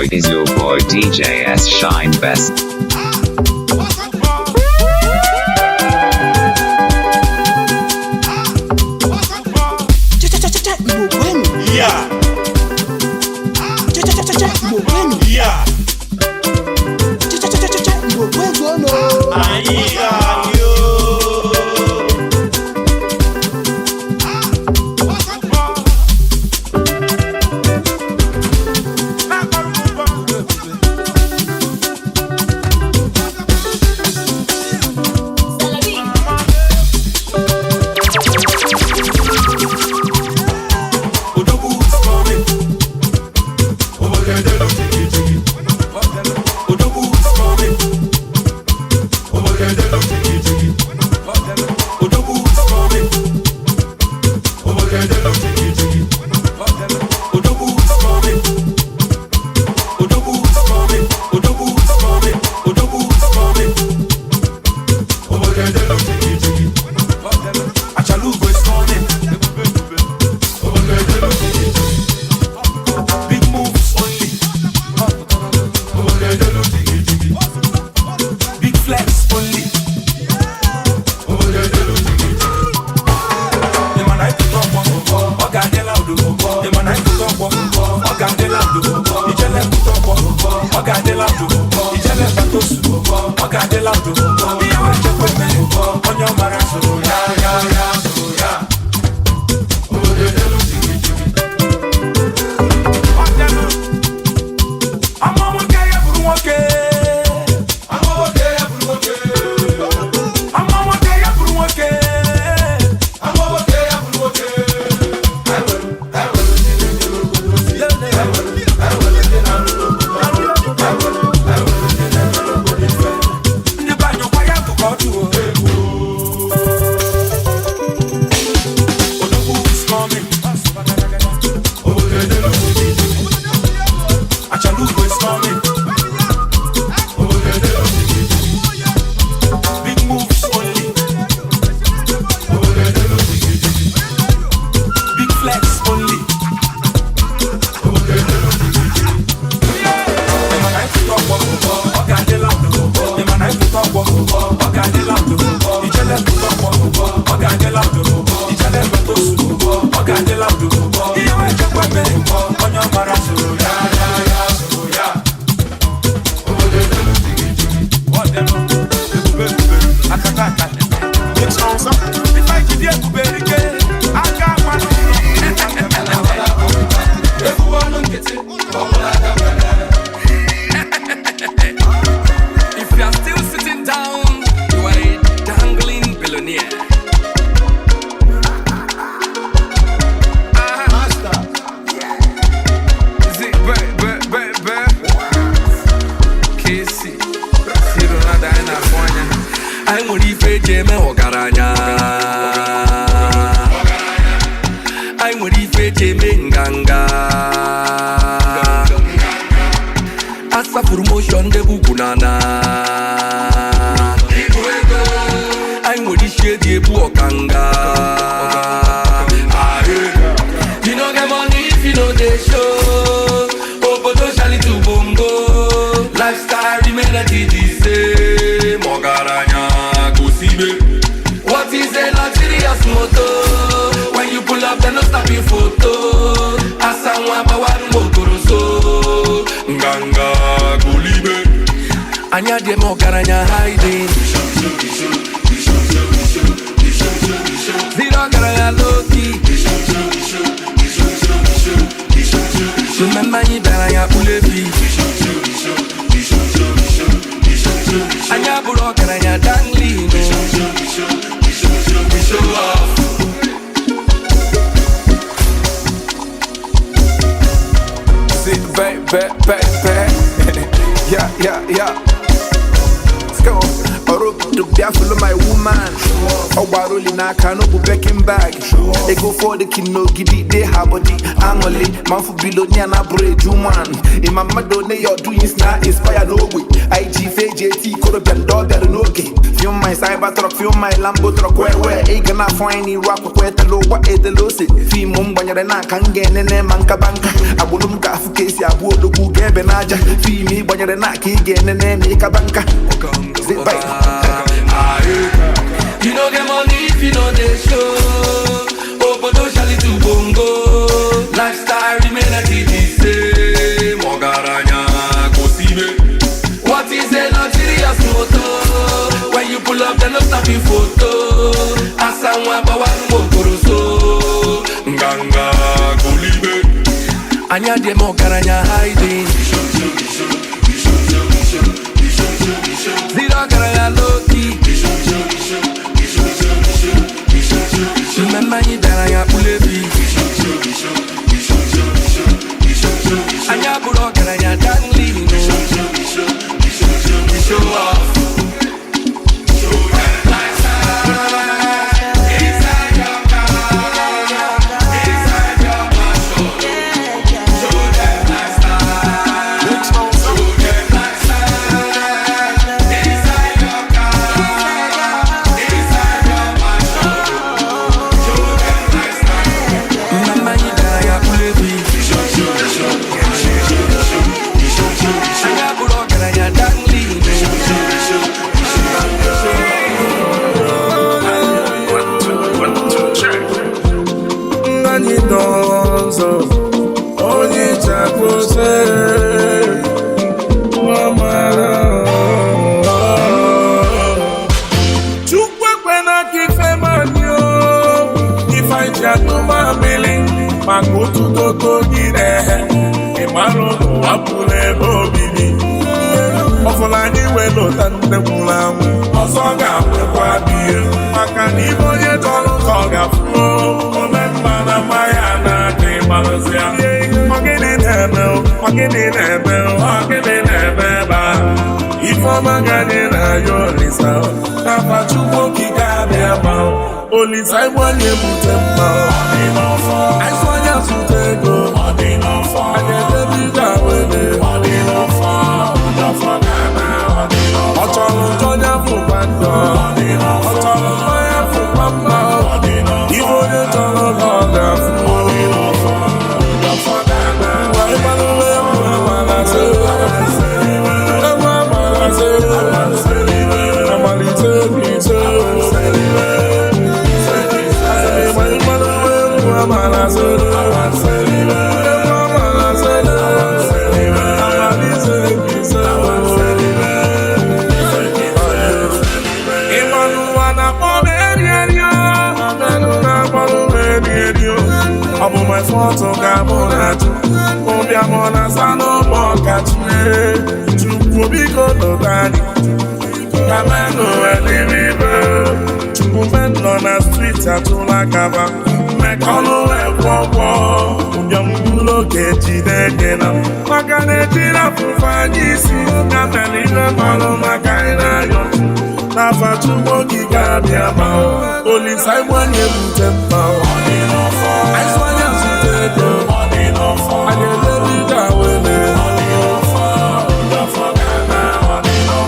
is your boy DJ S Shine Best. to be follow my woman. Oh, baroli na kano bu begging bag. They go for the kino gidi they have body. Angoli, man for below ni na bread man. In my mother ne your doings na inspire no way. IG FJT koro ben dog that no gay. Feel my cyber truck, feel my Lambo truck where ain't gonna find any rock where the low what is the low say. Fee mum when you're not can get in manka banka. I will look at for case I would look who gave benaja. Fee me when you're not key getting in make a banka. Zip bite. You know the money if you know the show. Oh, but don't shall it to bongo. Lifestyle remain at the same. Mogaranya go see me. What is a luxurious motor? When you pull up, then no snapping photo. Asanwa bawa mokoroso. Nganga go libe. Anya de mogaranya hiding. Zero garanya low key. Remember you daranya pulebi. Anya buro garanya dangli. Show off. Only time when you put them down, I saw you to take go. I get the big away. I'm trying to for Panda. I'm trying to fire for Pamba. You want to turn on love. My photo gamonatu, obiamona sano mokachue, chukubiko no dani, kameno eliribe, chukubeno na street atula kaba, mekono ekwopo, unyambulo keji degena, makane jira fufanyisi, kamelibe malo makaina yotu, nafa chuboki gabiama, only time when you tempa, I swear. I get the big away.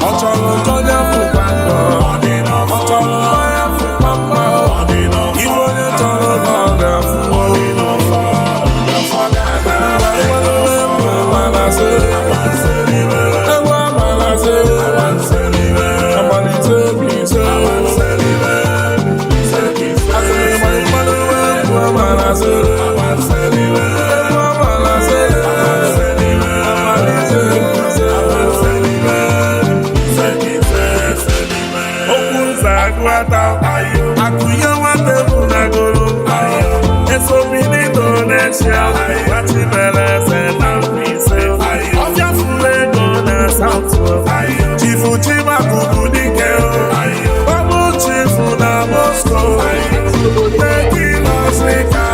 I'm trying to turn you for Panda. I'm trying to fire for Pamba. You want to turn around there for Chifu Chiba Kukudike, Babu Chifu na Moscow, Neki Nosika.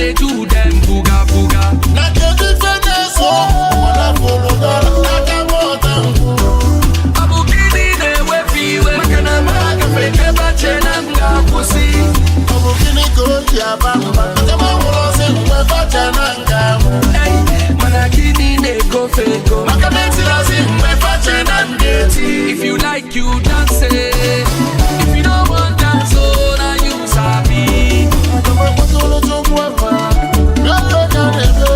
they do them booga booga. Na the difference oh, wanna follow dollar, na the water. Abukini ne wefiwe, makana maka feke bache na mga pusi. Abukini go ya bamba, tema wolo se mwe bache na nga. Hey, manakini ne go feko, makana tira se mwe bache na ngeti. If you like you dance it, if you don't want dance oh, na you sabi. Kama kutulu tumwefa, yoyo kanebe.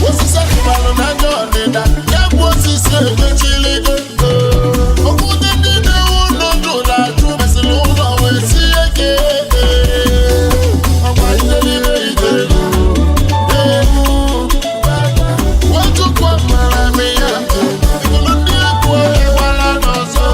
Wosi sa kibalo na jondida, ya wosi se mechiligo. Okude dide uno dola, tumesi luma wesi eke. Agwa ideli ike. Watu kwa mara miyante, ikulundi kwa wala nozo.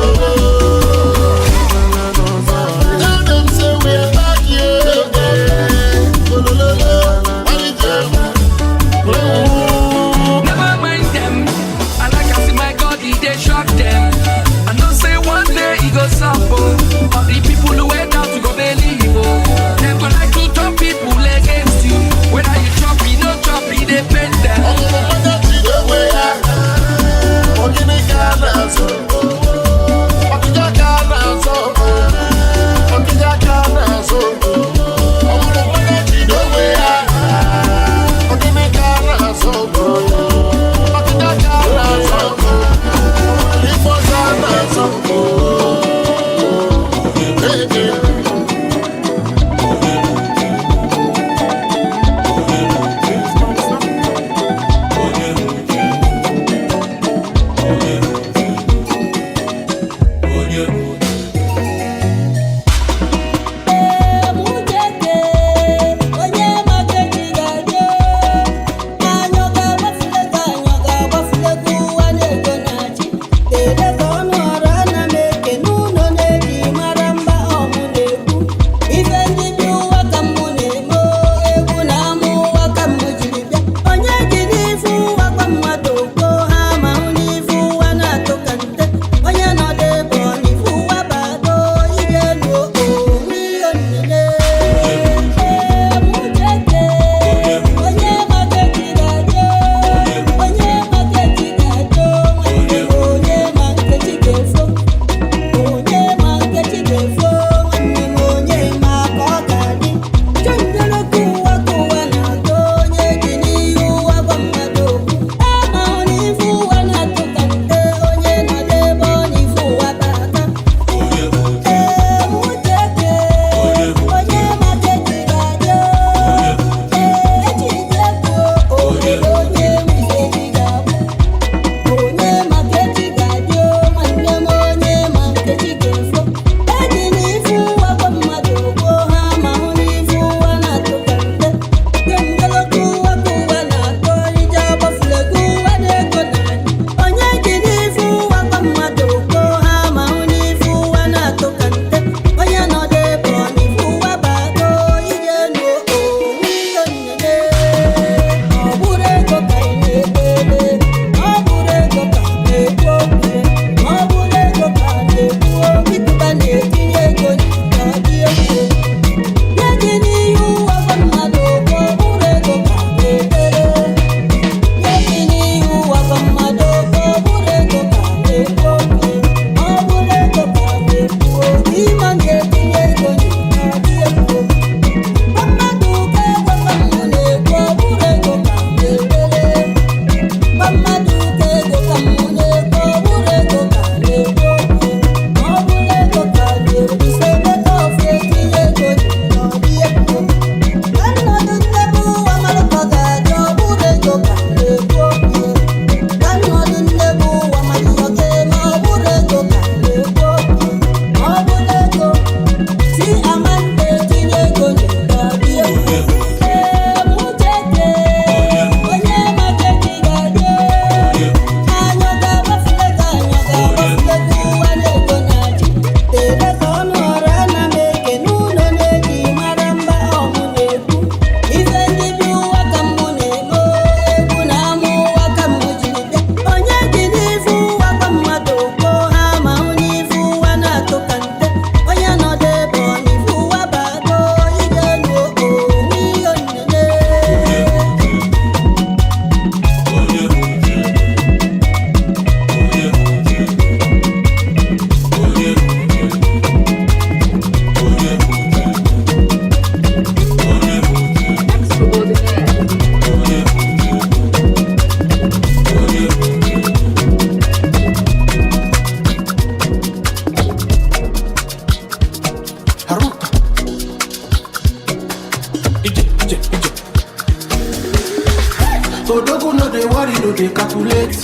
Odogu no dey worry, no dey calculate.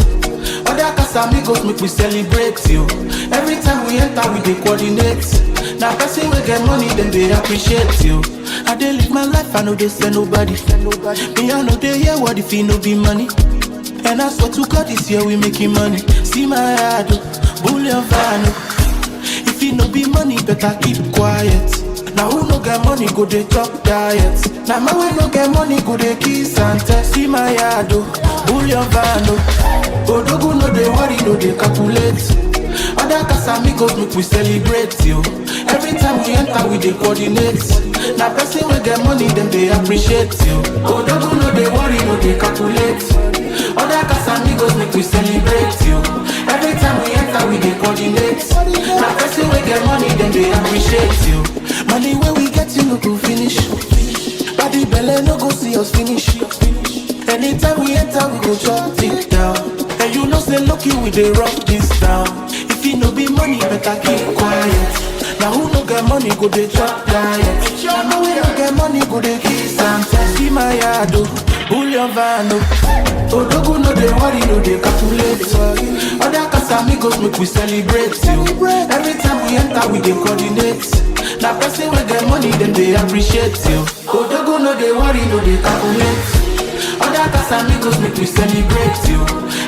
Other Casamigos make we celebrate you. Every time we enter, we dey coordinate. Now person we get money, then they appreciate you. I dey live my life, I know they send nobody. Me I know they hear what if it no be money. And I swear to God this year we making money. See my head, bullion van. If it no be money, better keep quiet. Now who no get money go dey chop diet. Now my way no get money go dey kiss and tell. See my head, bullion van. Odogu no dey worry, no dey calculate. Other Casamigos make we celebrate you. Every time we enter, we dey coordinate. Now person we get money, then they appreciate you. Odogu no dey worry, no dey calculate. Other Casamigos make we celebrate you. Every time we enter, we dey coordinate. Now person we get money, then they appreciate you. Money where we get you no go finish. Body belly no go see us finish. Anytime we enter, we go chop it down. And you know say lucky we dey rock this down. If it no be money, better keep quiet. Now who no get money go dey chop diet. Now we no get money go dey kiss and tell. See my yard, bullion van. Odogu no dey worry, no dey calculate. Other Casamigos make we celebrate you. Every time we enter, we dey coordinate. Now person we get money, then they appreciate you. Odogu no dey worry, no dey calculate. Other Casamigos make we celebrate you.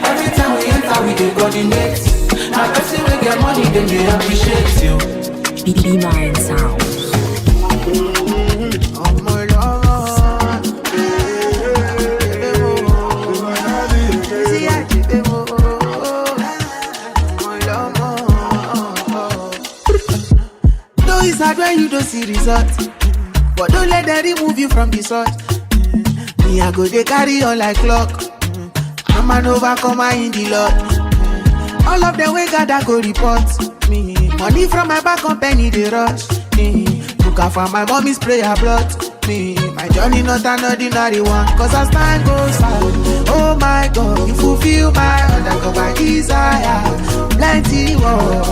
Every time we enter, we dey coordinate. Now person we get money, then they appreciate you. B9 sound. Though it's hard when you don't see results, but don't let them remove you from the source. Me I go they carry on like clock. I'm an overcomer in the Lord. All of them we gather go report me. Money from my back company they rush me. Look out for my mommy's prayer blood me. My journey not an ordinary one. Cause as time goes by, oh my God, you fulfill my undercover desire. Plenty war,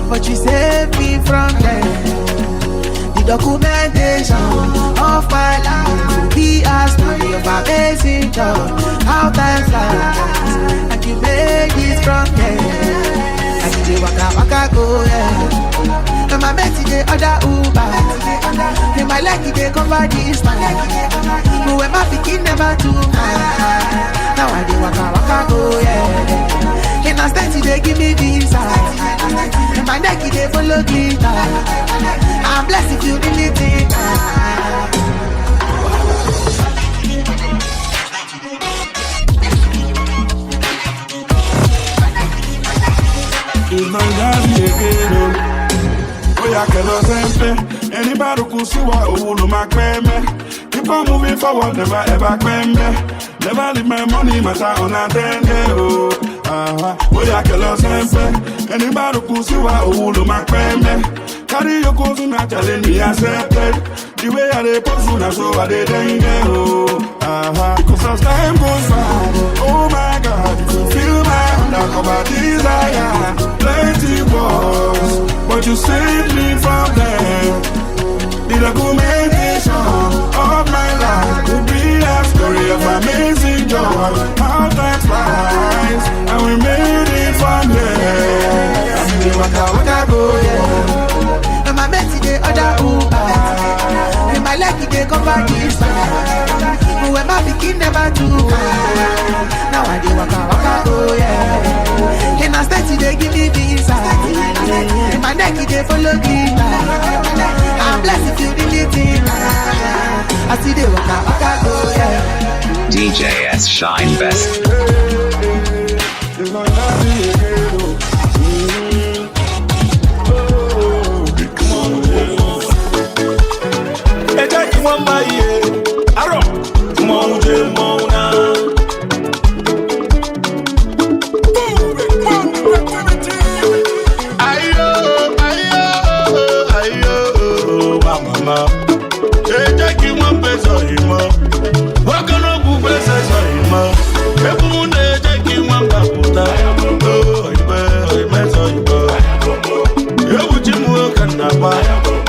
but you save me from them. The documentation of my life will be a story of amazing joy. How time flies, and you made this from here. I see the waka go, yeah. And my mate the other Uber. In my leg they cover this man. Who am I picking never to man? Now I do waka go, yeah. In a state they give me visa. In my neck they follow glitter. I'm blessed if you really think. It's my daddy again, oh yeah, can sempre. Anybody could see what oh no my creme. Keep on moving forward, never ever creme. Never leave my money, my time unattended, oh. Oh yeah, can sempre. Anybody could see what oh no my creme. Carry your goals and not telling me accepted. The way I dey pose you now, so I dey dengue, oh. Cause as time goes by, oh my God, you can feel my undercover desire. Plenty wars, but you saved me from them. The documentation of my life will be a story of amazing joy. How time flies, and we made it from here. I see the waka go, yeah. And my mate the other Uber. In my leg they cover this man. Who am I picking never to man? Now I do waka go, yeah. In a state they give me visa. In my neck they follow glitter. I'm blessed if you really think. I see the waka go, yeah. DJ S Shine Best.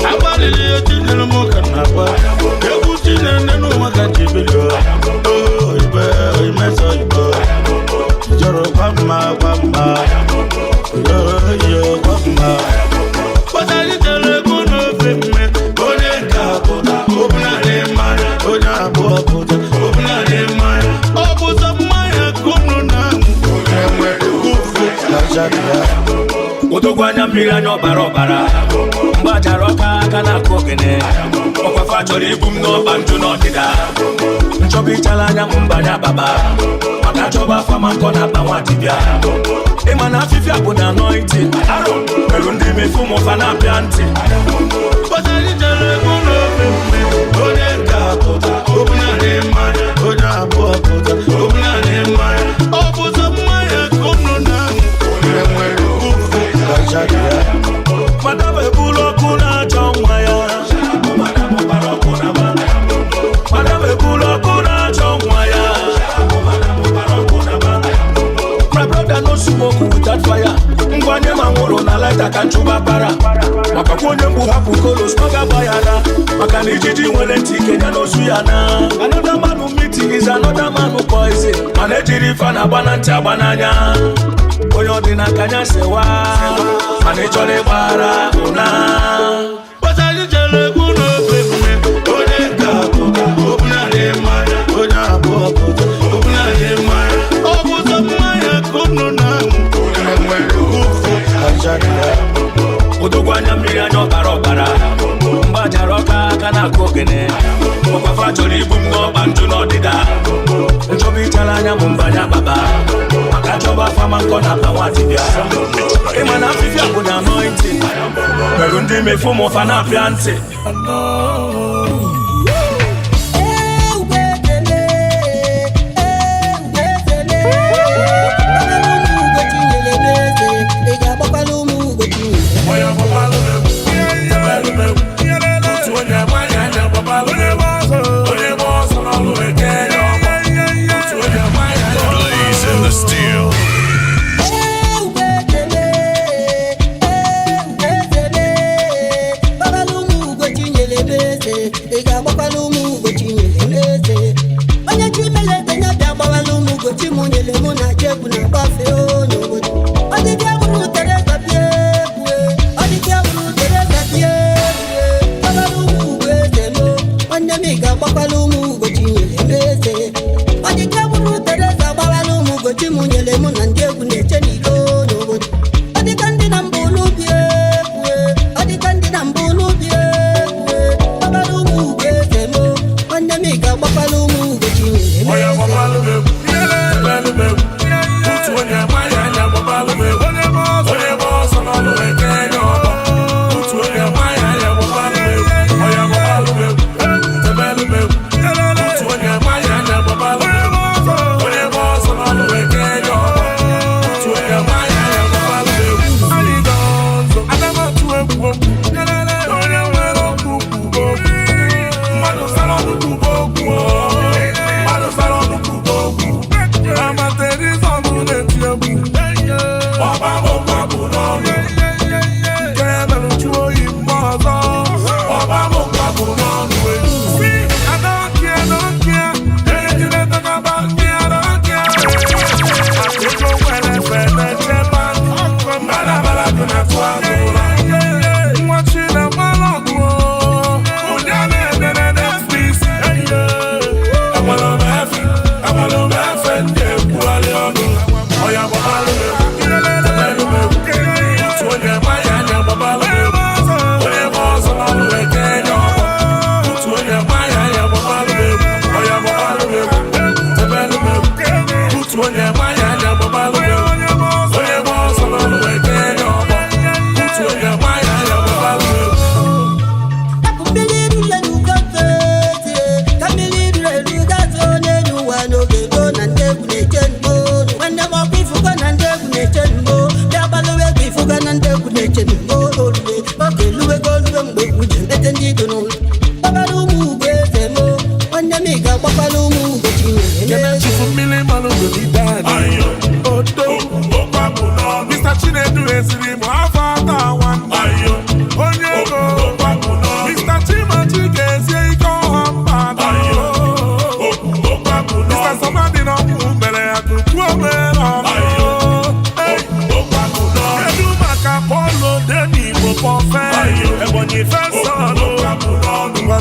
Abali mmiri anya ọbara ọbara mgbe ajara ọka aka na-akụ ogene ọkwafa chọrọ ibu m n'ọba njụ n'ọdịda nchọba ịchala anya m mbanye ababa maka chọba afa ma nkọ na-akpa nwa dibịa ịma na afịfịa bụ na anointing merụ ndị mefu ụmụfa na-apịa ntị anyị jere egwu n'ofe mgbe onye nke apụta obuna dị mmanya onye abụọ pụta obuna dị mmanya ọ bụzọ mmanya ka unu na-ahụ onye nwere ufu kachaja ya madaba ebulu ọkụ na-achọ nwa ya madaba ebulu ọkụ na-achọ nwa ya my brother no smoke without fire ngwanye ma nwụrụ na laita ka nchụba para maka kwa onye mgbu hapụ kolos n'oge agbanyana maka na ijiji nwere ntị ike ya n'ozu ya na another man meeting is another man poison mana ejiri ife na-agba na ntị agba n'anya onye ọ dị n'aka ya sewa mana ị chọrọ ịgbara ụna anyị jere egwu n'ofe mgbe onye nke apụta obuna dị mmanya onye abụọ pụta obuna dị mmanya ọ bụzọ mmanya ka unu na-ahụ onye nwere ufu kachaja ya odogwu anya mmiri anya ọbara ọbara mgbe ajara ọka aka na-akụ ogene ọkwafa chọrọ ibu m n'ọba njụ n'ọdịda nchọba ịchara anya m mbanye ababa maka chọba afa ma nkọ na-akpa nwa dibịa ịma na afịfịa bụ na anointing merụ ndị mefu ụmụfa na-apịa ntị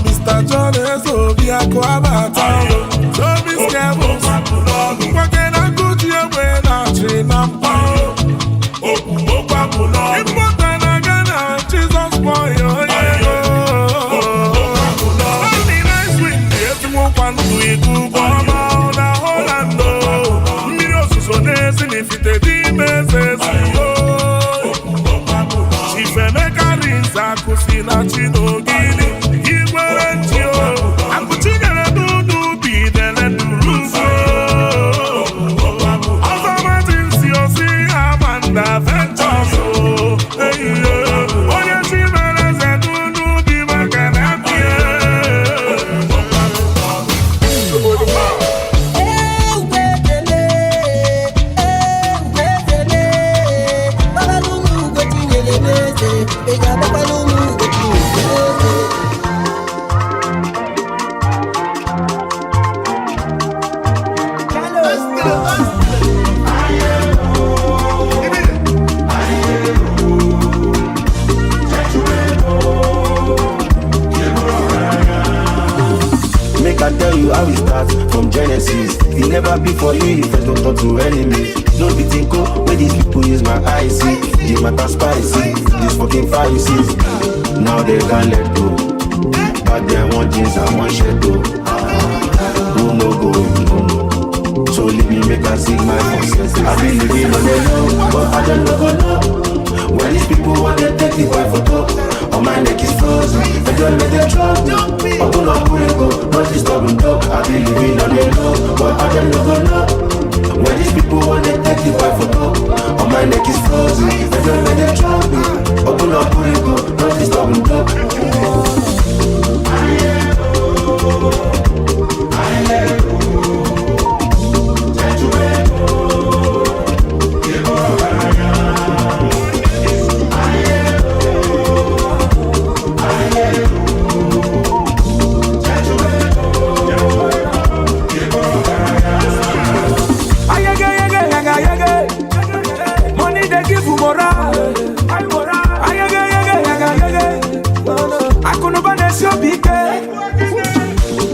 Mr. John is over here, don't be scared. What can I do to you when I train? I'm important. ndụ ikuku ọma na Holland mmiri ozuzo na-ezinifite n'ime eze Chifemeka Rinza kwụsị na Chinogili igwere ntio akụchinyere n'ụdụ bidele n'urufu ọzọmadị nsi osi Amanda Ventures onye chimere eze n'ụdụ dị maka na Make I tell you how it starts from Genesis. It never be for you if I don't talk to enemies. No be tinko where these people use my eyes see. The matter spicy, these fucking Pharisees. Now they can't let go. But they want jeans and one shirt too. Who no go, no. So leave me make I sing my conscience. I be living on the low, but I don't know. When these people want to take the boy photo, oh my neck is frozen. I don't let them drop. Open up, go, not disturb them dog. I be living on the low, but I don't know. When these people want to take the boy photo, oh my neck is frozen. I don't let them drop. Open up, go, not disturb them dog.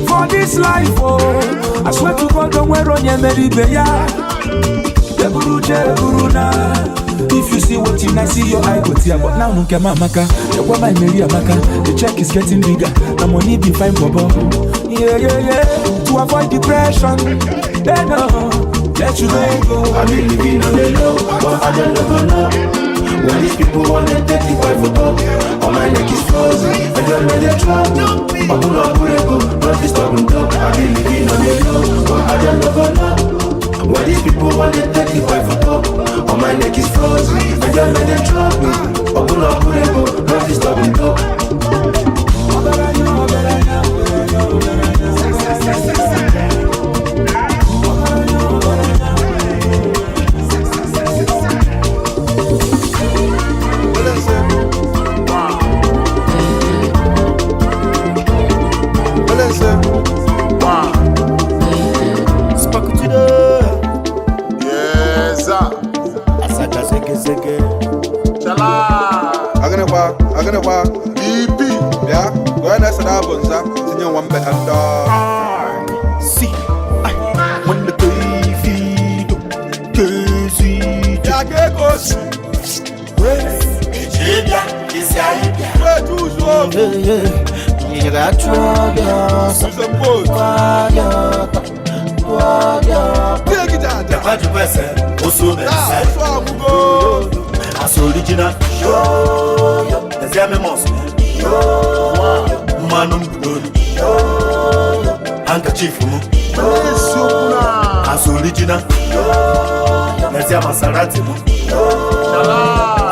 For this life, oh, I swear to God, don't wear on your merry bear. If you see what I see your eye go tear. But now no care maka. The one my Mary Amaka. The check is getting bigger. The money be fine for bob. Yeah. To avoid depression. Then let you go. I be living on the low, but I don't know. When these people want to take the boy photo, oh my neck is frozen. I don't let them drop. Open up, go, not disturb them dog. I be living on the low, but I don't know. When these people want to take the boy photo, oh my neck is frozen. I don't let them drop. Open up, go, not disturb them dog. As original, yo, the Zememos, yo, Manum, yo, handkerchief, as original, yo, the Zamasarati, yo,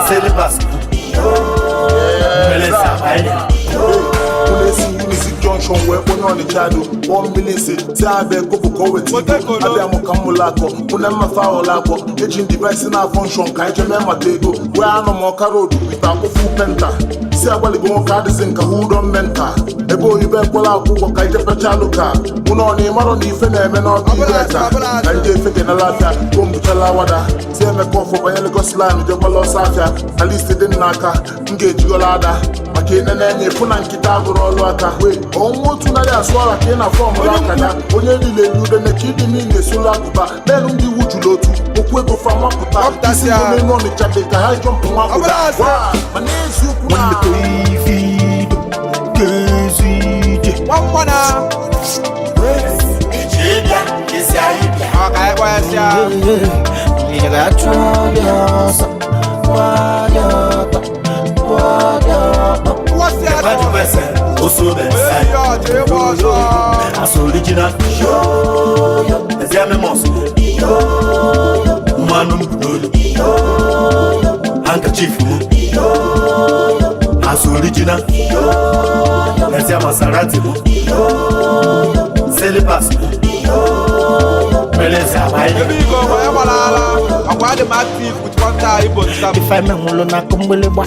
Celebas, yo, Melissa, junction where one on the channel, 1 million say, Tabe, go for it. Abiamo Camulaco, Punama Faolaco, aging device in our function, Kaijamema Tego, where I'm a Mocaro with our full penta. See a while ago, Cardis in Kahudon Menta. A boy, you better pull out Kaija Pachaluka. Uno, Maron, the Fenem, or the better. And they fit in a lata, come to Chalawada. See a call for Bialicos line, the Palo Safia, at least it didn't naka, engage Golada. Makena nene Punan Kitago Rolaka. Almost to Nadia Swara Kena from Rakada. Only the Luda Nakidi in the Sulakuba. Then only would you go to Okwego from Maputa. That's the only one that they can jump from Maputa. My name is you. One What's the other one? Also best as original the Xmas Manum handkerchief as original the Maserati Celebas If I'm a Molona Kumbuleba,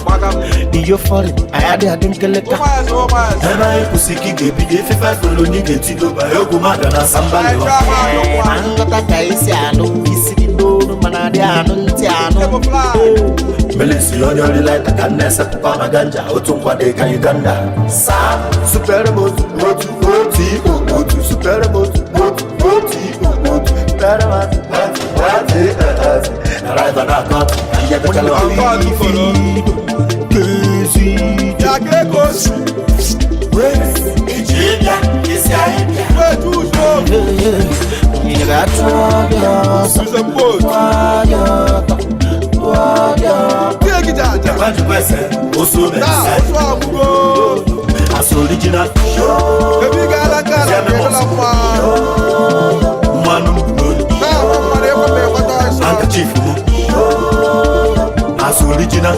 you're falling. I had a dinkeleka. And I pusiki gave me if I follow you get to go by Ogumada and somebody. I'm not a Taisiano, Isido, Manadiano, Tiano. Melissa, you're like a canessa, Pama Ganja, Otumquadeca, Uganda. Sam, Superboat, Superboat, arrive and I got and get the color as original handkerchief as original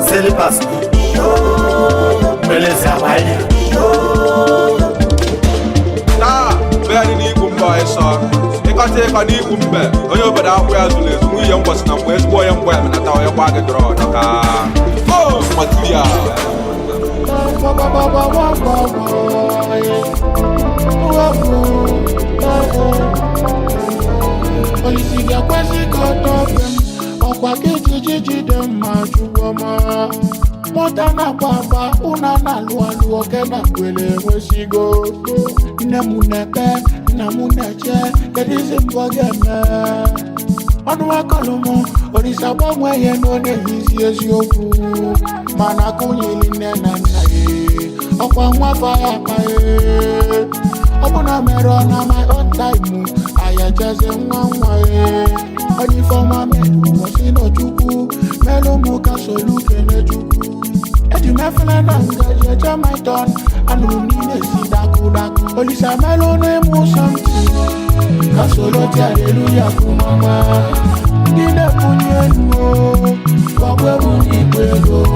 Celebas Melissa very Igbo boy, sir. You can take an Igbo bear. Oh, you better have wheels to live. We young was not where's boy and women at our wagon draw. Oh, material. Olisiga kwesi kotokem Okwa kiji dem machuwama Mota na baba una na lualuo kena kwele wesigo Ina muneche kedizi mbogeme Onwa kolumo Orisa wamweye none hizi esioku Mana kunyili nena nae Okwa mwafa ya pae Obuna mero na my own time Aya jase mwanwae Onyi foma melu Wasino chuku Melu muka solu kene chuku Edi mefele na ngaje Jamaiton Anu nine si daku daku Olisa melu ne mu something Kasolo ti hallelujah kumama Nine punyenu Wabwe unikwego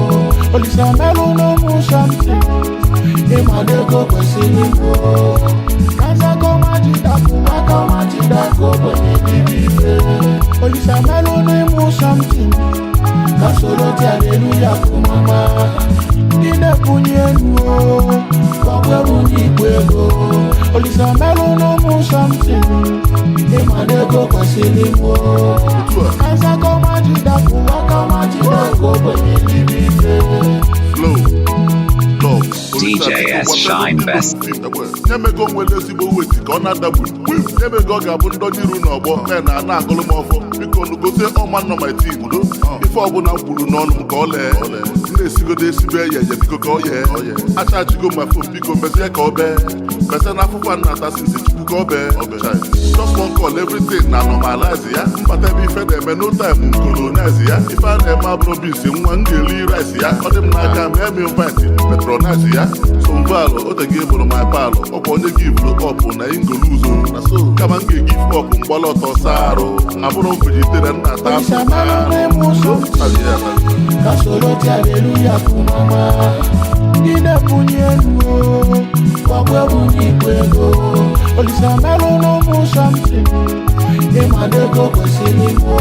Olisa melu no mu something Imadeko kwesilipo Kansa koma jidaku Wakoma jidaku Kwenye bibibe Olisa melu ne mu something Kasolo ti hallelujah kumama Nine punyenu Wabwe unikwego Olisa melu no mu something Imadeko kwesilipo Kansa koma jidaku Wakoma jidaku Kwenye bibibe DJ S Shine Best. Nyemego nwere ezigbo weti ka ọ na-adagbu nyemego ọ ga-abụ ndọnyiru n'ọgbọ na na-agụlụ m ọfọ biko nugozie ọma nọ my team udo ife ọbụla m kwuru n'ọnụ m ka ọ lee na-esigodo esibe ya eje biko ka ọ yee achachigo ma fon biko mezie ka ọ bee mese na afụfa nna-ata sinsi chukwu ka ọ bee just one call everything na normalize ya mbata ebe ife na-eme no time colonize ya ife a na-eme abụrụ bisi nwa m ga-eri rice ya ọ dị m n'aka ma eme invite patronize ya so mvalụ otegi bụrụ my palụ ọkwa onye givelu ọpụ na ingoluzo na so kama m ga-egive ọpụ mgbala ọtọ saa arụ abụrụ m vegetarian nna ata Kasolo ti hallelujah kumama Nine punyenu Wabwe unikwego Olisa melu no mu something Imadeko kwesilipo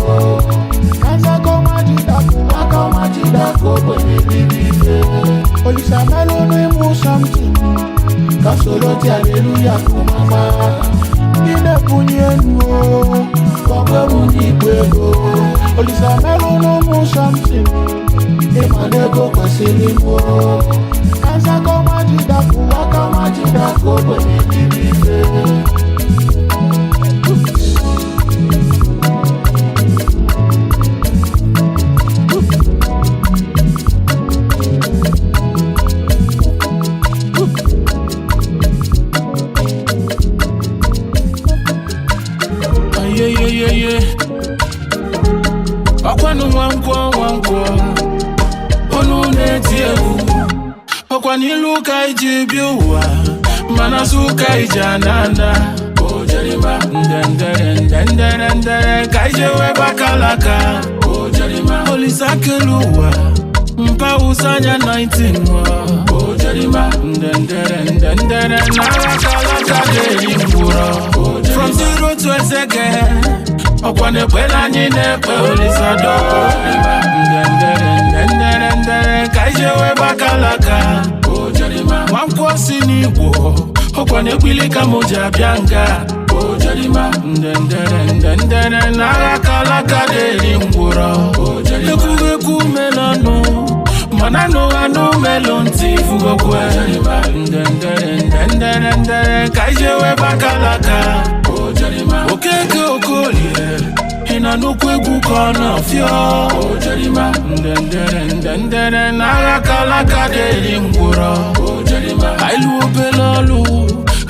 Kansa koma jidaku Wakoma jidaku Kwenye bibibe Olisa melu no mu something Kasolo ti hallelujah kumama Nine punyenu Wabwe unikwego Olisa melu no mu something Imadeko kwesilipo Kansa koma jidaku Wakoma jidaku Kwenye bibibe Okwaniluka ijibiwa Manasuka ijananda Ojerima Ndendere Kaijewe bakalaka Ojerima Olisakeluwa Mpa usanya 19 Ojerima Ndendere Narakalaka Delimbura From zero to a second Okwane kwela nyinepe Olisado Ndendere Kaijewe bakalaka Ojerima Wamkwasi ni Igbo Okwane kwilika moja bianga Ojerima Ndendere Narakalaka Delimbura Ekuweku melano Manano anu melonti Fugokwe Ndendere Kaijewe bakalaka Ojerima Okeke okolie Inanukwegu kona fyo Ojerima Ndendere Narakalaka Delimbura Ojerima Ailu obelalu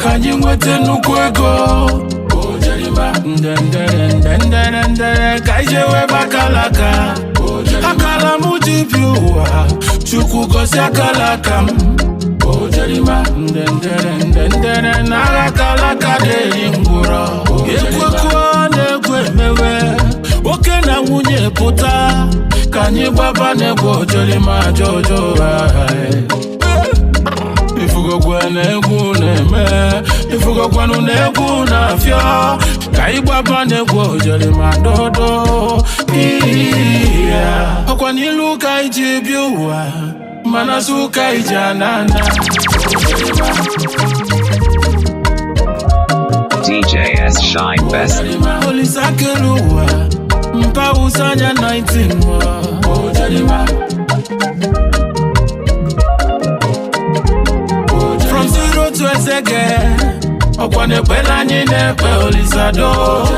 Kanyingwete nukwego Ojerima Ndendere Kaijewe bakalaka Akala mujibiwa Chuku gosi akalaka Ojerima Ndendere Narakalaka Delimbura Ekwekwa negwe mewe Oke na nwunye puta Kanyi baba negwe Ojerima jojo Ifugokwa negwu neme Ifugokwa nu negwu na fyo Kai baba negwe Ojerima dodo Okwaniluka ijibiwa Manasuka ijananda DJ S Shine Best. Olisakeluwa Mpa usanya 19 Ojerima From zero to a second Okwane kwela nyinepe Olisado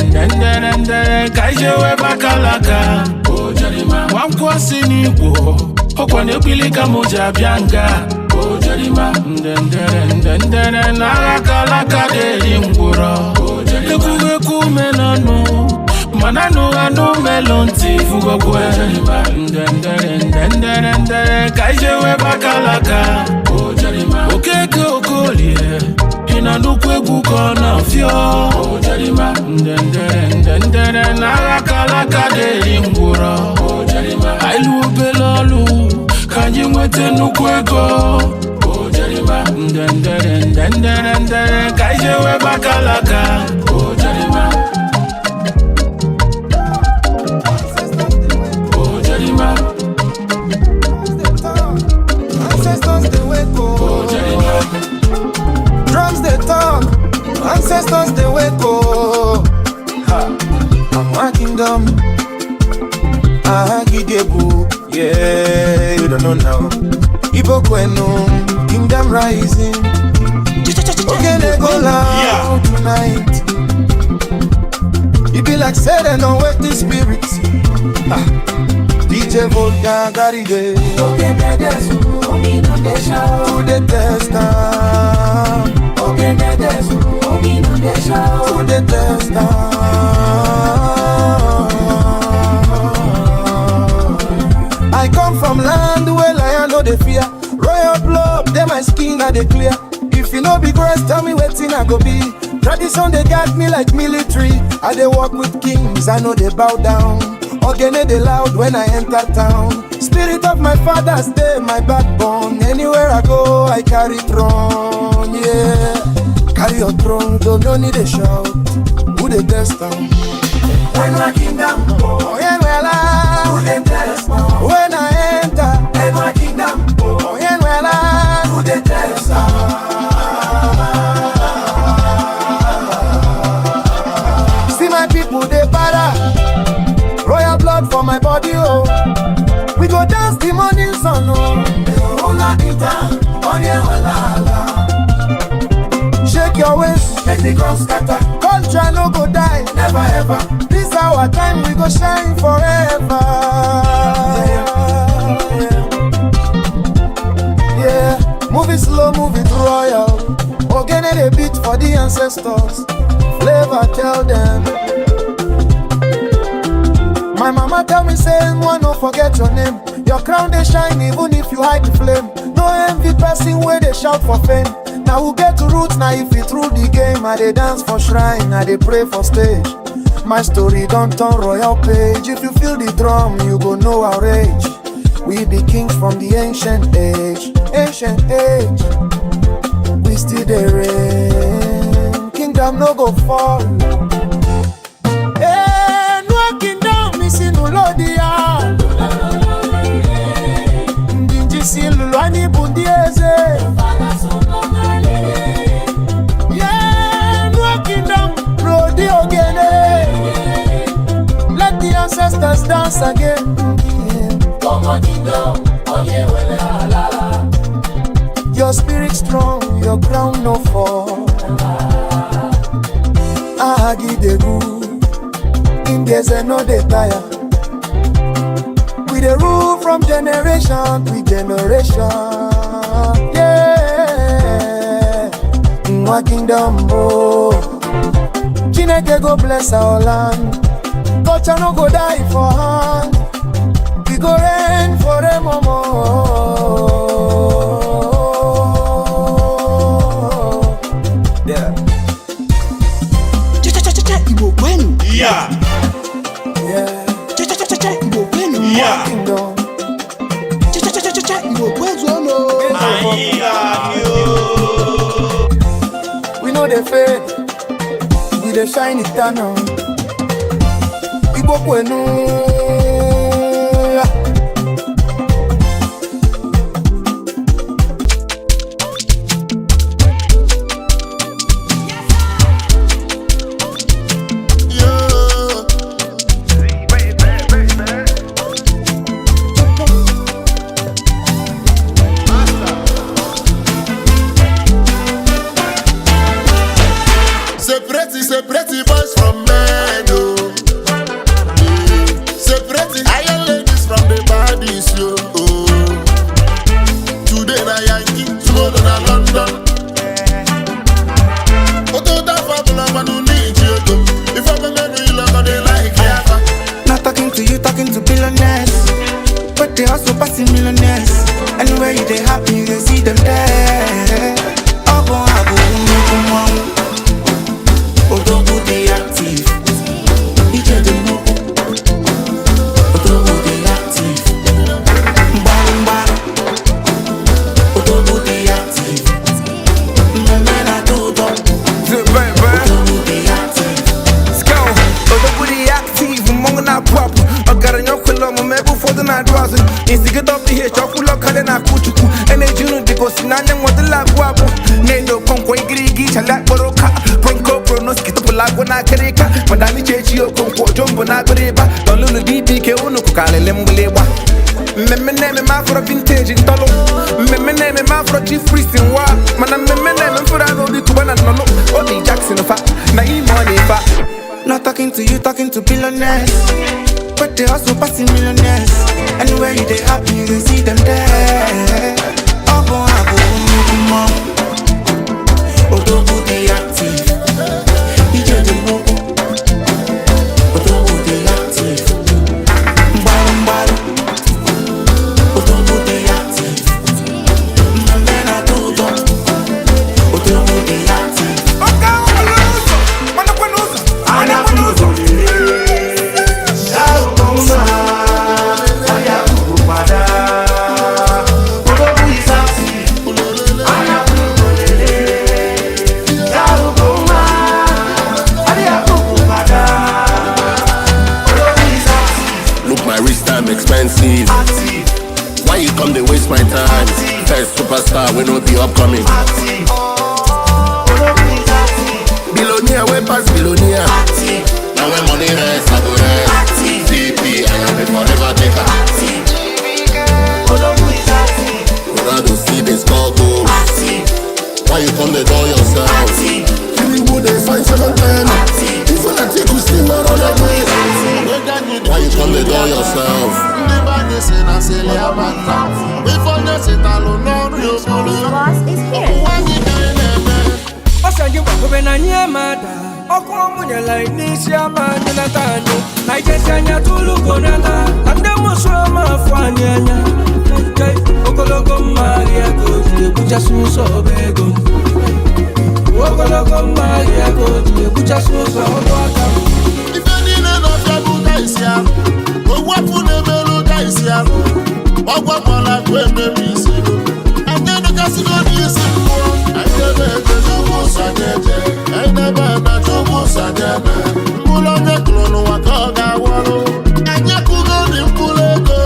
Ndendere Kaijewe bakalaka Ojerima Wamkwasi ni Igbo Okwane kwilika moja bianga Ojerima Ndendere Narakalaka Delimbura Ekuweku melano Manano anu melonti Fugokwe Ndendere Kaijewe bakalaka Ojerima Okeke okolie Inanukwegu kona fyo Ojerima Ndendere Narakalaka Delimbura Ojerima Ailu obelalu Kanyingwete nukwego Ojerima Ndendere Kaijewe bakalaka Ojerima Ojerima Ancestors they wake up. Ojerima Drums they talk. Ancestors they wake up. I'm a kingdom. Agidebu. Yeah, you don't know now. Igbo kwenu. Kingdom rising. Okay, they go loud tonight. It be like said and don't wake the spirits. DJ Volta Garide. Okay, to the test now. Okay, to the test now. I come from land where lion no dey fear. Royal blood, then my skin are they clear. If you know big grace, tell me wetin I go be. Tradition they got me like military. I dey walk with kings, I know they bow down. Ogene they loud when I enter town. Spirit of my father stay my backbone. Anywhere I go, I carry throne. Yeah, carry your throne, don't no need a shout. Who they test down? When my kingdom, oh yeah, well who they test down? When I enter, in my kingdom, oh yeah, well who they test down? See my people they para. Royal blood for my body, oh. We go dance the morning sun, oh. Shake your waist, make the ground scatter. Culture no go die, never ever. This our time, we go shine forever. Yeah, move it slow, move it royal. Ogene they beat for the ancestors. Flavor tell them. My mama tell me say, one don't forget your name. Your crown they shine even if you hide the flame. No envy person where they shout for fame. Now we get to roots, now if you through the game. I they dance for shrine, I they pray for stage. My story don't turn royal page. If you feel the drum, you go know our age. We be kings from the ancient age. Ancient age. We still there reign. Kingdom no go fall. Eh, no kingdom missing no lodia. Ndinji si lulwani bundieze. Yeah, no kingdom rodi ogene. Let the ancestors dance again. Your spirit strong, your ground no fall. I give the rule. In days and no they tire. We the rule from generation to generation. Yeah. Mwa kingdom oh. Chineke go bless our land. Culture no go die for hand. We go reign for a moment. Yeah. Igbo kwenu. Yeah. Igbo kwenu. Yeah. Igbo kwezu We know the fade. We the shine eternal. Igbo kwenu. Pretty boys from Meadow. Say pretty iron ladies from the bodies, yo. Today na Yankee, tomorrow na London. Oto da fabula manu ni Diego. If I'm a man, you look they like Yaka. Not talking to you, talking to billionaires. But they also passing millionaires. Anywhere you they happy, you they see them there. Abo, Odogu dey active. Ije dey move. Odogu dey active. Mbamba. Odogu dey active. Mbemena dodo. Odogu dey active. Scout. Odogu dey active. Mongo na pop. Ogara nyokolo mo mebu fodo na dwazo. Instigator up the here. Chokulo kade na kuchuku. Energy no diko sinanya modela guapo. Nendo konko igirigi chala boroka. Ponko pronoski to pulago na kereka. Madani chechi o konko jombo na goreba. Don lulu didi ke unu kukale lembulewa. Meme neme ma for vintage in tolo. Meme neme ma for chief priest in wa. Mana meme neme for a road to banana no. Only Jackson fa. Na e money fa. Not talking to you, talking to billionaires. But they also passing millionaires. Anywhere you they happy, you they see them there. Abo, Odogu dey active. Ije dey move. Odogu dey active. Mbalo. Odogu dey active. Mbemena dodo. Odogu dey active. Anakunuzo. Shao Koma. Oya kukupada. Odogu is active. Look, my wrist time expensive. Why you come to waste my time? First superstar, we know the upcoming. Billionaire, we pass billionaire. Now when money rest, I go rest. DP, I am a forever taker. Ronaldo see this call go. Why you come to do yourself? You would find 710. If I take you still not on your way. Why you come to do yourself? Xmas is here. Osa you back when I near mother. Okomunyala inisia manyana tanyo Naijesianya tulugonata Ande musoma fuanyanya Okologo magia koji Kuja suso bego Okologo magia koji Kuja suso obwaka Ifenine no fiabu kaisia Owafune melu kaisia Ogwakwala kweme bisigo Ande no kasigo bisigo Ande bebe jumu sajeje Ende bebe jumu sajeje Mbulonge klono wakoga walo Anye kugoni mpulego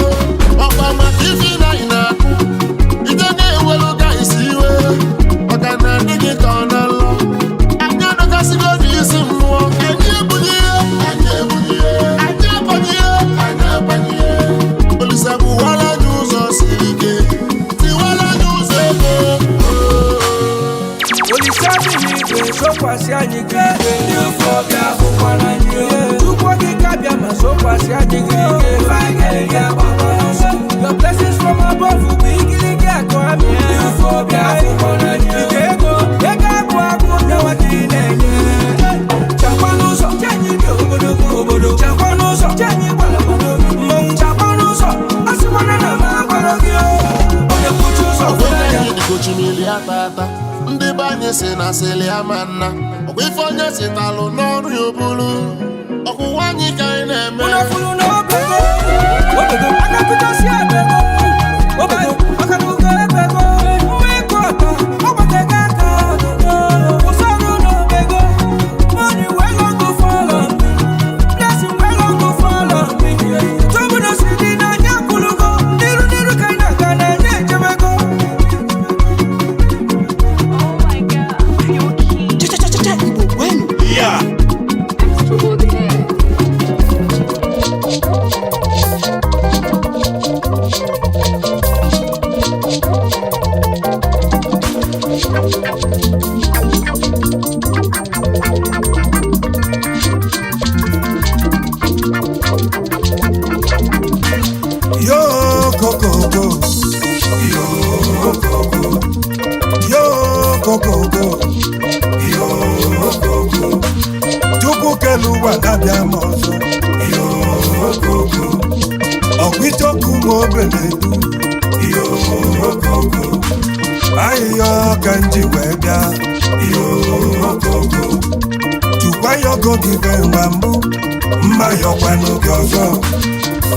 Okwa matifi na inaku Itene welu kaisiwe Okana nigi konalo Anye no kasigo bisigo Anye bunye Anye bunye Anye bunye Anye bunye Polisabu wala juzo silike Ti wala juzo ego Sokwasi anyigige Neofobia fukwana nye Tukwogi kabia ma sokwasi anyigige Fageli ya babaso Your blessings from above Ubigiligi akwami Neofobia fukwana nye Igego Ega kwa kunya wakinenye Chakwanuso Chenyige obodo Chakwanuso Chenyigwa la bodo Mong chakwanuso Asiwana na makwalogyo Ode kuchuso Ofwenye nikochimili atata Ndị banye si na sili amanna Ọkwa ife onye si talụ n'ọrụ ya obulu Ọkwụwa anyị ka anyị na-eme Unafulu n'obego Obego akapita si abego Obego akanugo ebego Mmeko ọtọ Ọgbọtega aka Usoro n'obego Money well on go follow me Blessing well on go follow me Tobuno si di na nyakulugo Niru kaina kana nyejemego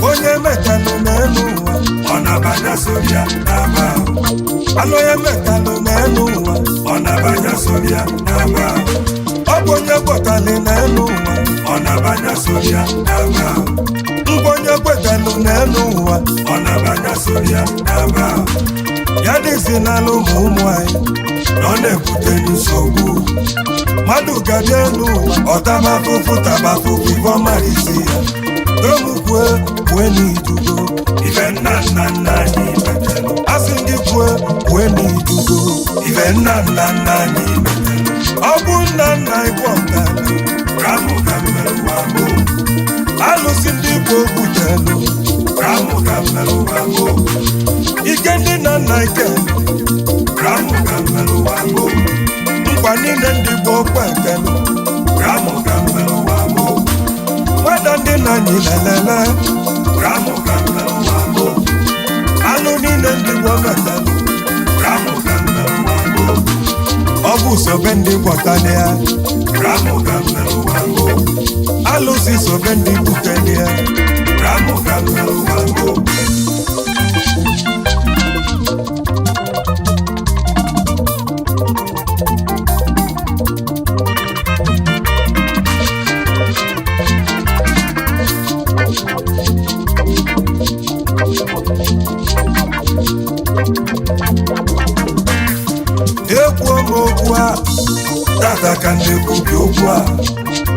Onye metalụ n'elu ụwa ọ na-abanya sobia n'aba Alonye metalụ n'elu ụwa ọ na-abanya sobia n'aba Ọ bụ onye kwetalụ n'elu ụwa ọ na-abanya sobia n'aba Ngwa onye kwetalụ n'elu ụwa ọ na-abanya sobia n'aba Ya dịzi n'alụ ụmụ anyị na ọ na-ebute nsogbu Mmadụ ga-abịa elu ụwa ọ taba afụfụ taba afụfụ ife ọ mara isi ya Domukwe n'idugo Ife nna anyị metelu Asị gị kwe n'idugo Ife nna anyị metelu Ọ bụ nna anyị kwọtelu Ramụ ka mmerụ wabo Alụsị ndị Igbo butelu Ramụ ka mmerụ wabo Ike ndị nna anyị kelu Ramụ ka mmerụ wabo Nkwa niile ndị Igbo kwetelu Ramụ ka mmerụ wabo Nwada ndị nna anyị lelele Ramụ ka mmerụ wabo Anụ niile ndị Igbo metalụ Ramụ ka mmerụ wabo Ọ bụ sobe ndị gwọtali ya Ramụ ka mmerụ wabo Alụsị sobe ndị buteli ya Ramụ ka mmerụ wabo Tata ka na-ekwubi okwu a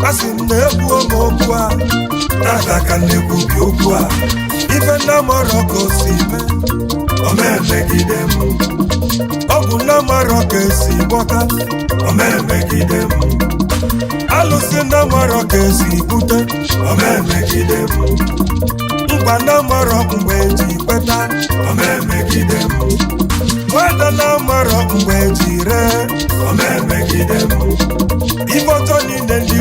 Asị m na-ekwu okwu a Tata ka na-ekwubi okwu a Ife nna mọrọ ka o si mee O na-emegide m Ọ bụ nna mọrọ ka esi gbọta O na-emegide m Alụsị nna mọrọ ka esi bute O na-emegide m Mkpa nna mọrọ mgbe eji kweta O na-emegide m Nwada nna mọrọ mgbe eji ree O na-emegide m Ife ọtọ niile ndị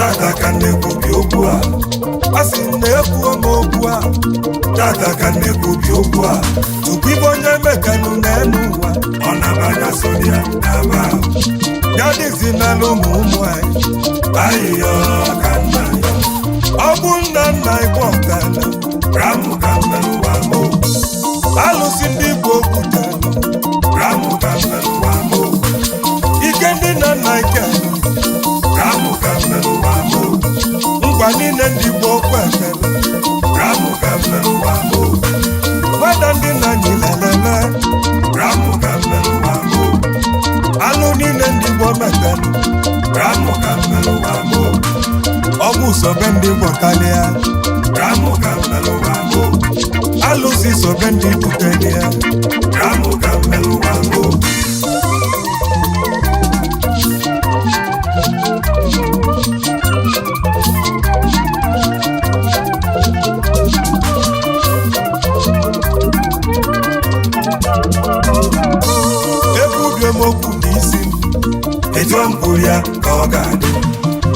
tata ka na-ekwubi okwu a asị na-ekwu m okwu a tata ka na-ekwubi okwu a tupu ibe onye mekanụ n'elu ụwa ọ na-abanya soria n'aba ya dịzi n'ala ụmụ anyị ahịhịa ka nna ya ọ bụ nna nna ịkpọ ọkala ramụ ka mmerụwa mụ alụsị ndị Igbo kwutere ramụ ka mmerụwa mụ ike ndị nna nna ike ramụ ka mmerụwa mụ ngwa niile ndị Igbo kwetara ramụ ka mmerụwa mụ nwada ndị nna anyị lelele ramụ ka mmerụwa mụ alụ niile ndị Igbo metere ramụ ka mmerụwa mụ ọ bụ sobe ndị gbọtalịa ramụ ka mmerụwa mụ alụsị sobe ndị butelịa ramụ ka mmerụwa mụ ekwubi m okwu n'isi m etu m kwuru ya ka ọ ga-adị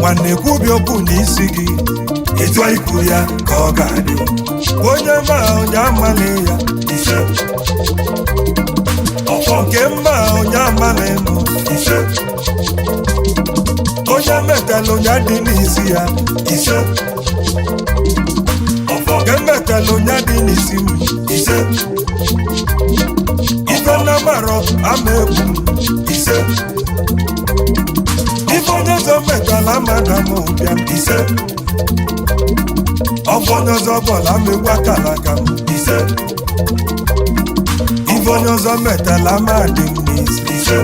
nwanne ekwubi okwu n'isi gị etu anyị kwuru ya ka ọ ga-adị onye ma onye amali ya ise ọfọ nke mma onye amali nụ ise onye metala onye dị n'isi ya ise ọfọ nke metala onye dị n'isi m ise ife na marọ ama egwu ise ife onye zọ metala amada m bịa ise ọfọ onye ọzọ bọọlụ ama egwu akala aka m ise ife onye ọzọ metala amadị m n'isi ise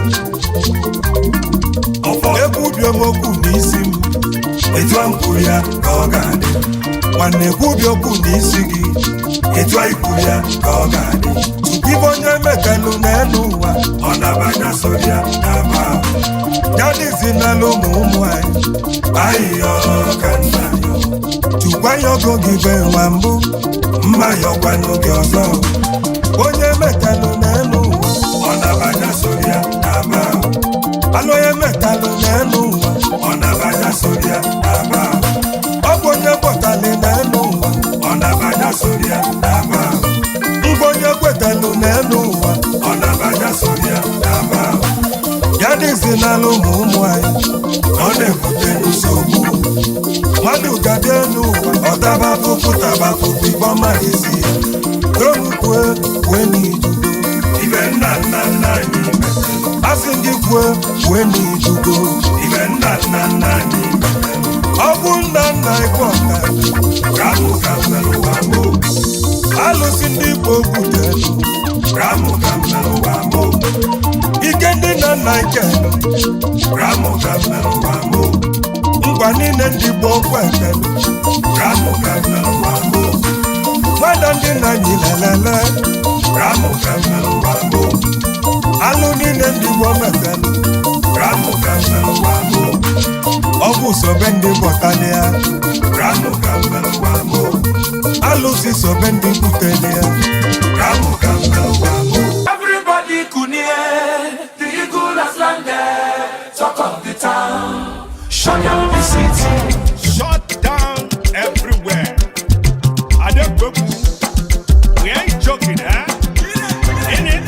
ọfọ ekwubi m okwu n'isi m etu a m kwuru ya ka ọ ga-adị nwanne ekwubi okwu n'isi gị etu anyị kwuru ya ka ọ ga-adị tupu ibe onye metalụ n'elu ụwa ọ na-abanya soria n'aba ya dịzi n'ala ụmụ anyị ahịhịa ka nna ya tukwa ya ogo gị be nwa mbụ mma ya ọkwa n'oge ọzọ onye metalụ n'elu ụwa ọ na-abanya soria n'aba alụ onye metalụ n'elu ụwa ọ na-abanya soria n'aba ọ bụ onye bọtalị n'elu ụwa ọ na-abanya soria n'aba ngwa onye kwetalụ n'elu ụwa ọ na-abanya soria n'aba ya dịzi n'ala ụmụ anyị ọ na-ebute nsogbu mmadụ ga-abịa n'ụwa ọ taba afụfụ taba afụfụ igbo mmadụ isi ya torukwue kwue n'ijugo ibe nna nna nna anyị asị gị kwue kwue n'ijugo ibe nna nna nna anyị ọ bụ nna nna ịkpọ ọka ramụ ka mmerụwa mụ alụsị ndị Igbo butere ramụ ka mmerụwa mụ ike ndị nna nna ike ramụ ka mmerụwa mụ ngwa niile ndị Igbo kwetara ramụ ka mmerụwa mụ nwada ndị nna anyị lelele ramụ ka mmerụwa mụ alụ niile ndị Igbo metere ramụ ka mmerụwa mụ ọ bụ sobe ndị gbọtalịa ramụ ka mmerụwa mụ alụsị sobe ndị butelịa ramụ ka mmerụwa mụ Everybody kunie, the eagle has landed. Talk of the town, shut down the city. Shut down everywhere. Adepoku, we ain't joking, huh? In it,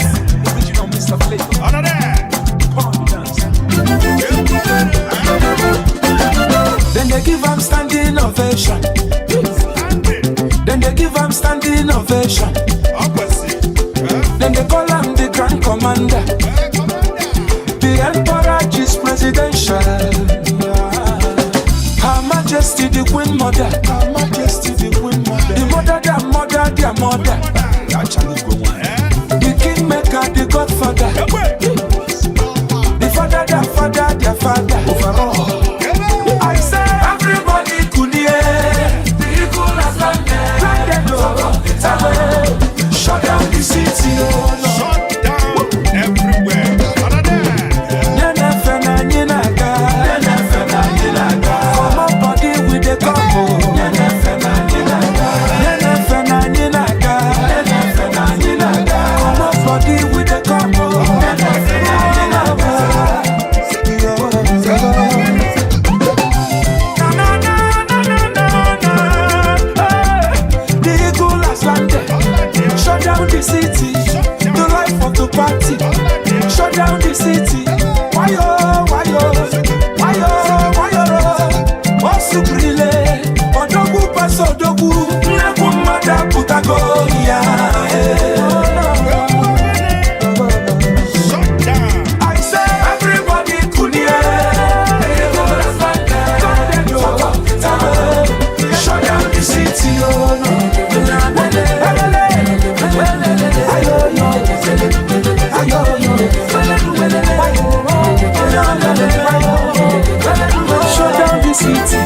Original Mr. Flavor. another. Then they give him standing ovation. Then they give him standing ovation. Then they call him the Grand Commander. The Emperor is presidential. Her Majesty the Queen Mother. Her Majesty the Queen Mother. The mother, their mother, their mother. The Kingmaker, the Godfather. The father, their father, their father. Overall. I say everybody could hear. The eagle has landed. Shut down the city. Shut down everywhere. Another. From my body with the combo. party. Shut down the city. Why yo, why yo, why yo, why yo? Osu brile, odogu paso dogu, neku mada putago ya. I say everybody kunie. Shut down the city, oh no. Shut down the city,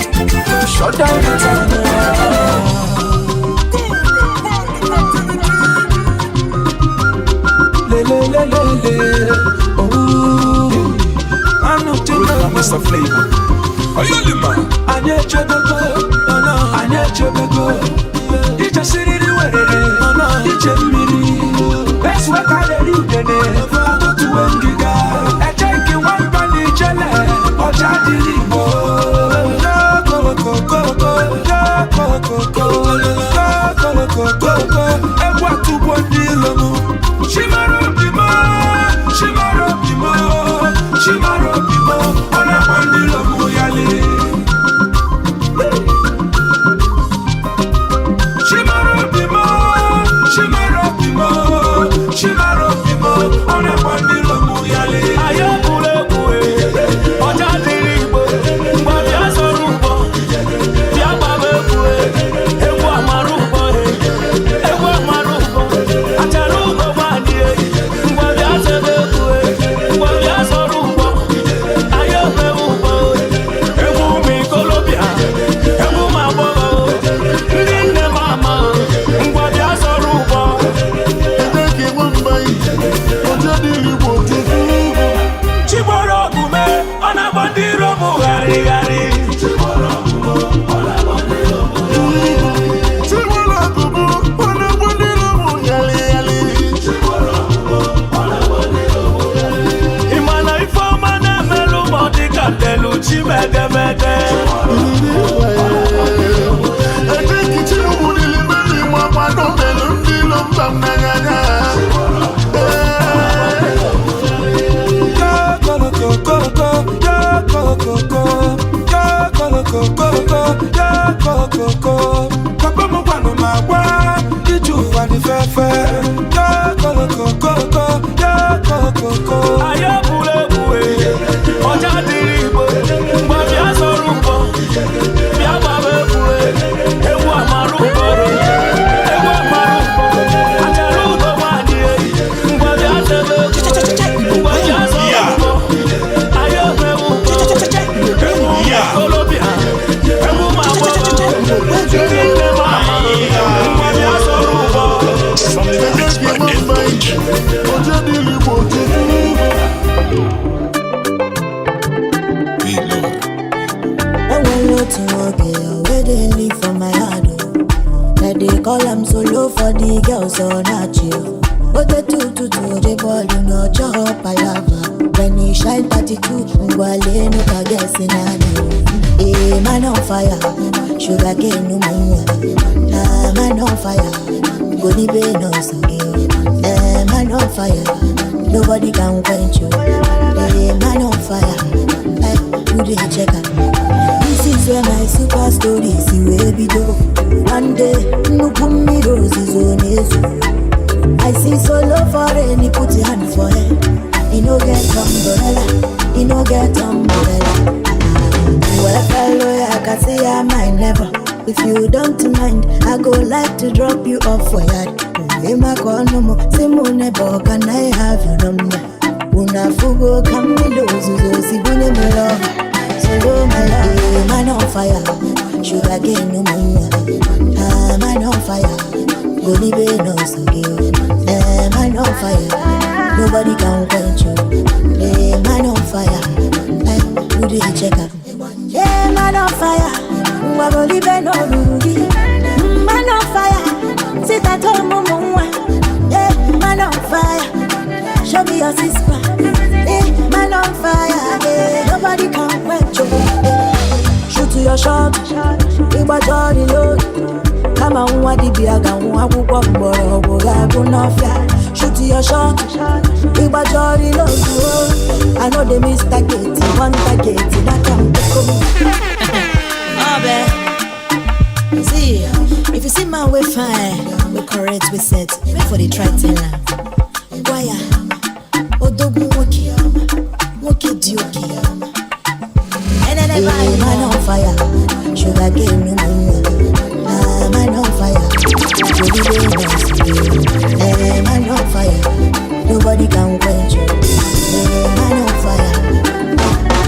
shut down the town. Le le le le le, oh, I know Mr. Flavor. Are you the man? I need you to go, oh no, I need you to go. You just sit in the way, oh no, you just miri. Best work I did you today. I go to Wengiga. I take you one penny jelly, or Jadi Igbo. Go go go go go, go go go go, go go go go. And what to one deal? Shimaro Bimo, Shimaro Bimo, Shimaro Bimo. On a one deal of Muyali. Shimaro Bimo, Shimaro Bimo, Shimaro Bimo. On a one deal of Muyali. Ayabule Bue, Ojadi Igbo, Mbabia Sorubo, Biababe Bue, Ewa Marubo, Ewa Marubo, Atarubo Badie, Mbabia Sebe Bue, Mbabia Sorubo, Ayobe Ubo, Ewu Mikolobia, Ewu Mabobo, Nine Mama, Mbabia Sorubo. Chiboro Gume, on a bandiro Muhari Gari. Chiboro Gume, on a bandiro Muhari Gari. Chiboro Gume, on a bandiro Muhari Gari. Chiboro Gume, on a bandiro Muhari Gari. Imana ifoma na melu modika telu chimege mege. Ejeki chimu nilimeli mwama no melu ndilo mpamnaganya. Papa mo kwanu magwa iju fani fefe. Ayabule bue, Ojadi Igbo, Mbabia Sorubo, Biababe bue, Ewu Amarubo, Ewu Amarubo, Atarubo Badie, Mbabia Sebe, Mbabia Sorubo, Ayobe Ubo, Ewu Kolobia, Ewu Mabobo, Nine Mama, Mbabia Sorubo. They call them solo for the girls so not you. But the two the ball you know chop I love. When he shine 32, Ngwale no ka guess in a man on fire, sugar cane no more. Man on fire, go the bay no sagi. Man on fire, nobody can quench you. Man on fire, you the checker. This is where my super story see where we go. One day, no put me roses on his. I see solo for any put your hand for it. He no get umbrella, he no get umbrella. Well, fellow, I can say I might never. If you don't mind, I go like to drop you off for yard. In my corner, Simone Bog, and I have your number. Una fugo come me lose, see Bunny my love. Solo my love, man on fire. Sugar cane no more. Man on fire. Go the bay no so give. Man on fire. Nobody can quench you. Man on fire. Do the checker. Yeah, man on fire. Go the bay no do. Man on fire. Sit at home, mama. Yeah, man on fire. Show me your sister. Yeah, man on fire. Yeah, nobody can quench you. Shoot to your shot. Igba Johnny load. Kama unwa di biaga unwa kukwa mboro. Boga kuna fya. Shoot to your shot. Igbo jolly love you. I know they miss target, one target, that can oh, babe. See, if you see my way fine, we correct, we set, for the try teller. Why? Odogu woki, woki dioki. And then man on fire, sugar game no more. Man on fire, man on fire, nobody can quench you. Man on fire,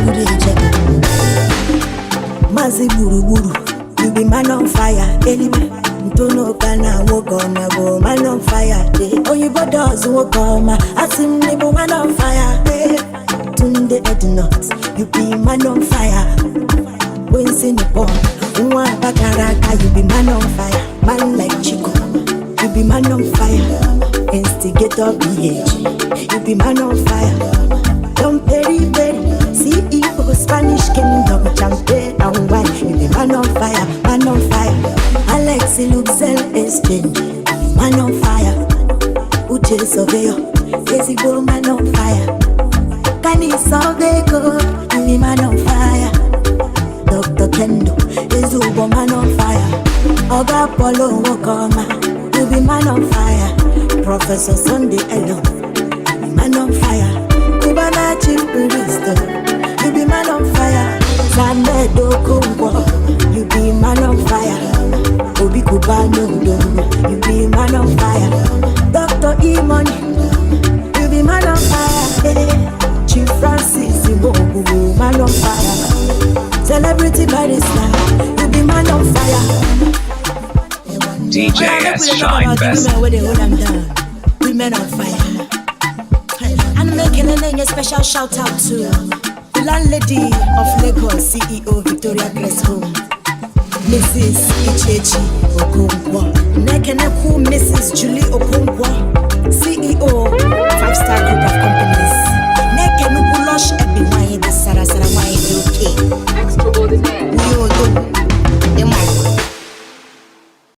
you did check it. Mazi buru buru, you be man on fire, anyway. Don't kana walk on my go, man on fire. Oh, you but does walk on my, I see me man on fire. Tunde Ednot, you be man on fire. When Singapore, one bakaraka, you be man on fire. Man like Chico, you be man on fire. Instigator BH, you be man on fire. Don't peri peri, CEO Spanish Kingdom champion and wine. You be man on fire, man on fire. Alexi Luxel exchange, man on fire. Uche Surveyor, Igbo man on fire. Kani Sobeko, you be man on fire. Dr. Kendo, Igbo man on fire. Oga Polo Wokoma, you be man on fire. Professor Sunday Elo, you be man on fire. Kubana Chief Priest, you be man on fire. Samedo Kumbo, you be man on fire. Obi Kubano, you be man on fire. Dr. E-Money, you be man on fire. Chief Francis, you be man on fire. Celebrity barista, you be man on fire. DJ S Shine Best. Women on fire. And making a special shout out to the landlady of Lagos, CEO Victoria Grace Home, Mrs. Ichechi Okonkwo. Nekeneku Mrs. Julie Okonkwo.